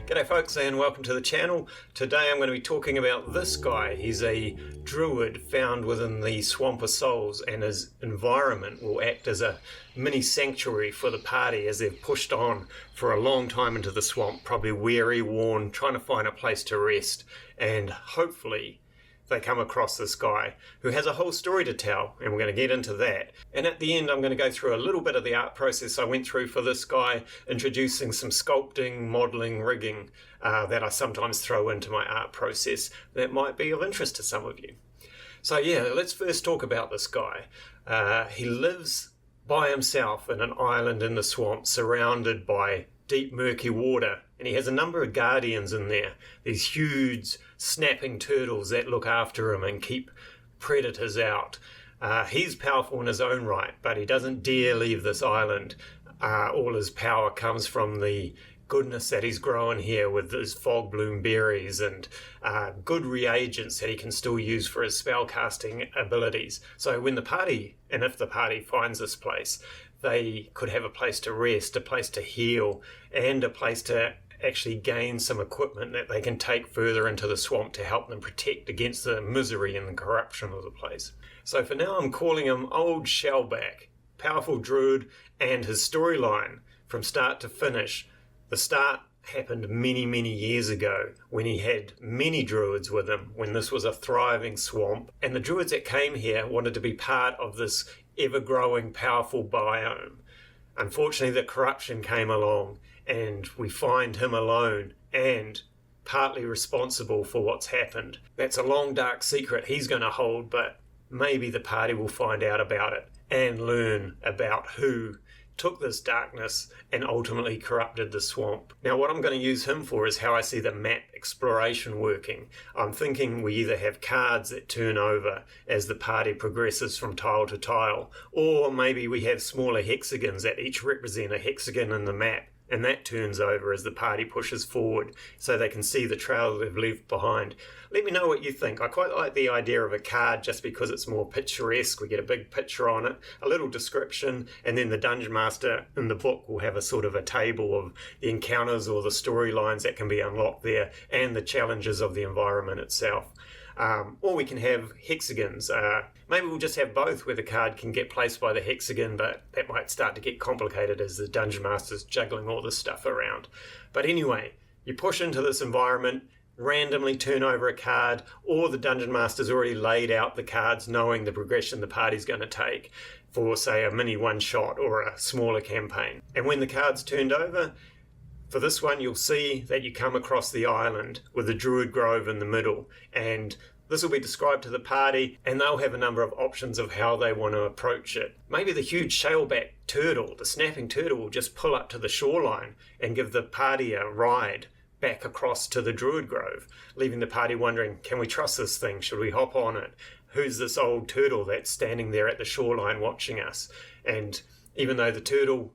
G'day folks and welcome to the channel. Today I'm going to be talking about this guy. He's a druid found within the Swamp of Souls, and his environment will act as a mini sanctuary for the party as they've pushed on for a long time into the swamp, probably weary, worn, trying to find a place to rest, and hopefully they come across this guy who has a whole story to tell, and we're going to get into that. And at the end I'm going to go through a little bit of the art process I went through for this guy, introducing some sculpting, modelling, rigging that I sometimes throw into my art process that might be of interest to some of you. So yeah, let's first talk about this guy. He lives by himself in an island in the swamp, surrounded by deep murky water, and he has a number of guardians in there, these huge snapping turtles that look after him and keep predators out. He's powerful in his own right, but he doesn't dare leave this island. All his power comes from the goodness that he's growing here with his fog bloom berries and good reagents that he can still use for his spellcasting abilities. So when the party, and if the party finds this place, they could have a place to rest, a place to heal, and a place to actually gain some equipment that they can take further into the swamp to help them protect against the misery and the corruption of the place. So for now I'm calling him Old Shellback, powerful druid, and his storyline from start to finish. The start happened many years ago when he had many druids with him, when this was a thriving swamp, and the druids that came here wanted to be part of this ever-growing powerful biome. Unfortunately, the corruption came along and we find him alone and partly responsible for what's happened. That's a long dark secret he's going to hold, but maybe the party will find out about it and learn about who took this darkness and ultimately corrupted the swamp. Now what I'm going to use him for is how I see the map exploration working. I'm thinking we either have cards that turn over as the party progresses from tile to tile, or maybe we have smaller hexagons that each represent a hexagon in the map, and that turns over as the party pushes forward so they can see the trail they've left behind. Let me know what you think. I quite like the idea of a card just because it's more picturesque. We get a big picture on it, a little description, and then the Dungeon Master in the book will have a sort of a table of the encounters or the storylines that can be unlocked there and the challenges of the environment itself. Or we can have hexagons. Maybe we'll just have both, where the card can get placed by the hexagon, but that might start to get complicated as the Dungeon Master's juggling all this stuff around. But anyway, you push into this environment, randomly turn over a card, or the Dungeon Master's already laid out the cards knowing the progression the party's going to take for, say, a mini one-shot or a smaller campaign. And when the card's turned over, for this one, you'll see that you come across the island with the Druid Grove in the middle, and this will be described to the party, and they'll have a number of options of how they want to approach it. Maybe the huge shellback turtle, the snapping turtle, will just pull up to the shoreline and give the party a ride back across to the Druid Grove, leaving the party wondering, can we trust this thing? Should we hop on it? Who's this old turtle that's standing there at the shoreline watching us? And even though the turtle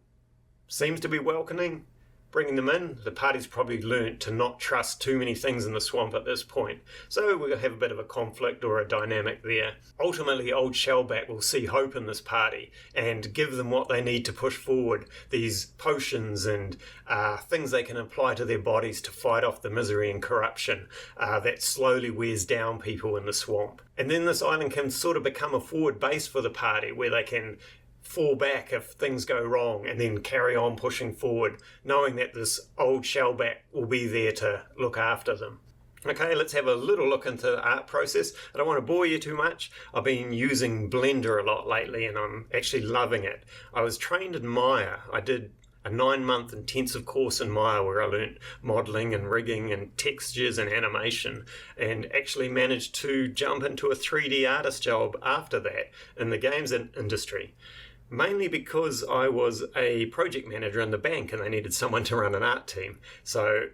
seems to be welcoming, bringing them in, the party's probably learnt to not trust too many things in the swamp at this point. So we'll have a bit of a conflict or a dynamic there. Ultimately, Old Shellback will see hope in this party and give them what they need to push forward, these potions and things they can apply to their bodies to fight off the misery and corruption that slowly wears down people in the swamp. And then this island can sort of become a forward base for the party, where they can fall back if things go wrong and then carry on pushing forward, knowing that this Old Shellback will be there to look after them. Okay, let's have a little look into the art process. I don't want to bore you too much. I've been using Blender a lot lately and I'm actually loving it. I was trained in Maya. I did a 9-month intensive course in Maya where I learned modeling and rigging and textures and animation, and actually managed to jump into a 3D artist job after that in the games industry. Mainly because I was a project manager in the bank and they needed someone to run an art team. So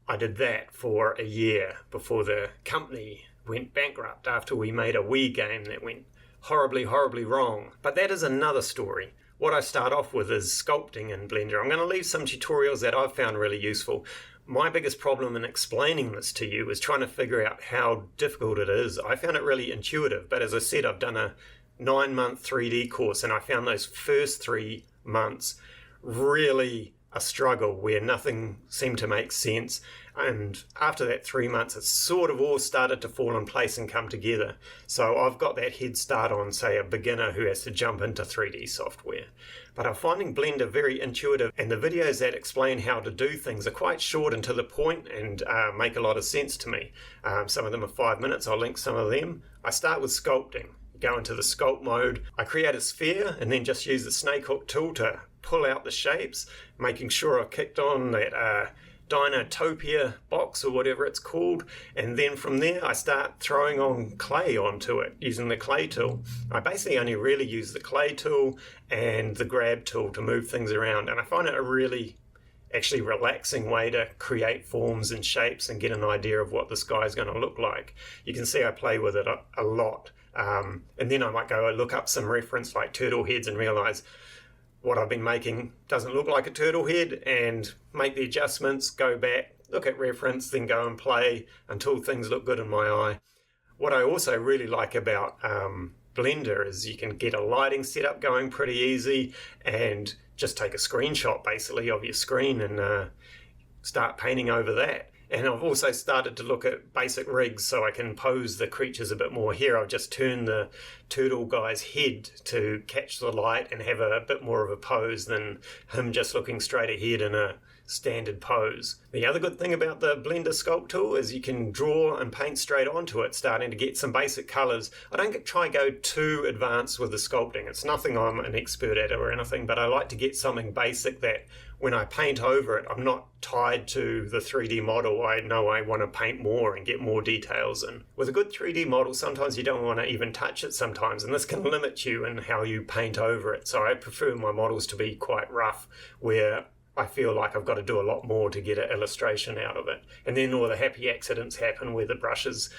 I did that for a year before the company went bankrupt after we made a Wii game that went horribly wrong. But that is another story. What I start off with is sculpting in Blender. I'm going to leave some tutorials that I've found really useful. My biggest problem in explaining this to you is trying to figure out how difficult it is. I found it really intuitive, but as I said, I've done a 9-month 3D course and I found those first 3 months really a struggle where nothing seemed to make sense. And after that 3 months, it sort of all started to fall in place and come together. So I've got that head start on, say, a beginner who has to jump into 3D software. But I'm finding Blender very intuitive, and the videos that explain how to do things are quite short and to the point and make a lot of sense to me. Some of them are 5 minutes. I'll link some of them. I start with sculpting. Go into the sculpt mode. I create a sphere and then just use the snake hook tool to pull out the shapes, making sure I've kicked on that Dinotopia box or whatever it's called, and then from there I start throwing on clay onto it using the clay tool. I basically only really use the clay tool and the grab tool to move things around, and I find it a really actually relaxing way to create forms and shapes and get an idea of what the sky is going to look like. You can see I play with it a lot, and then I might go look up some reference like turtle heads and realize what I've been making doesn't look like a turtle head, and make the adjustments, go back, look at reference, then go and play until things look good in my eye. What I also really like about Blender is you can get a lighting setup going pretty easy and just take a screenshot basically of your screen and start painting over that. And I've also started to look at basic rigs so I can pose the creatures a bit more. Here I've just turned the turtle guy's head to catch the light and have a bit more of a pose than him just looking straight ahead in a standard pose. The other good thing about the Blender Sculpt tool is you can draw and paint straight onto it, starting to get some basic colours. I don't try and go too advanced with the sculpting. It's nothing I'm an expert at or anything, but I like to get something basic that when I paint over it, I'm not tied to the 3D model. I know I want to paint more and get more details in. With a good 3D model, sometimes you don't want to even touch it sometimes, and this can limit you in how you paint over it. So I prefer my models to be quite rough, where I feel like I've got to do a lot more to get an illustration out of it. And then all the happy accidents happen where the brushes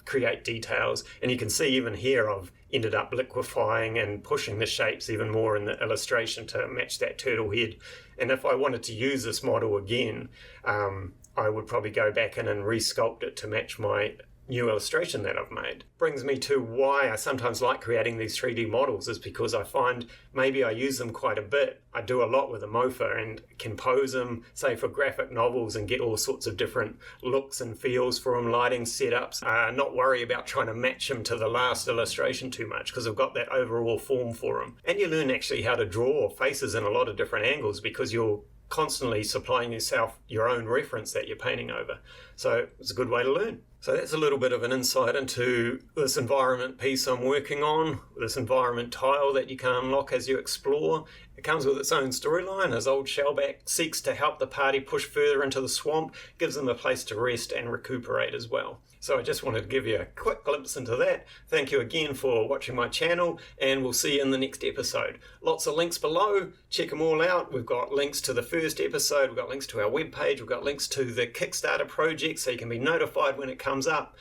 create details. And you can see even here I've ended up liquefying and pushing the shapes even more in the illustration to match that turtle head. And if I wanted to use this model again, I would probably go back in and re-sculpt it to match my new illustration that I've made. Brings me to why I sometimes like creating these 3D models, is because I find maybe I use them quite a bit. I do a lot with a Mofa and can pose them, say for graphic novels, and get all sorts of different looks and feels for them, lighting setups. Not worry about trying to match them to the last illustration too much, because I've got that overall form for them. And you learn actually how to draw faces in a lot of different angles, because you're constantly supplying yourself your own reference that you're painting over. So it's a good way to learn. So that's a little bit of an insight into this environment piece I'm working on, this environment tile that you can unlock as you explore. It comes with its own storyline as old Shellback seeks to help the party push further into the swamp, gives them a place to rest and recuperate as well. So I just wanted to give you a quick glimpse into that. Thank you again for watching my channel, and we'll see you in the next episode. Lots of links below, check them all out. We've got links to the first episode, we've got links to our webpage, we've got links to the Kickstarter project so you can be notified when it comes up.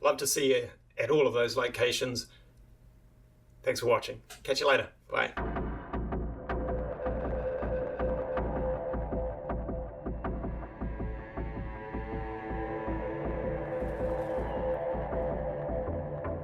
Love to see you at all of those locations. Thanks for watching. Catch you later. Bye.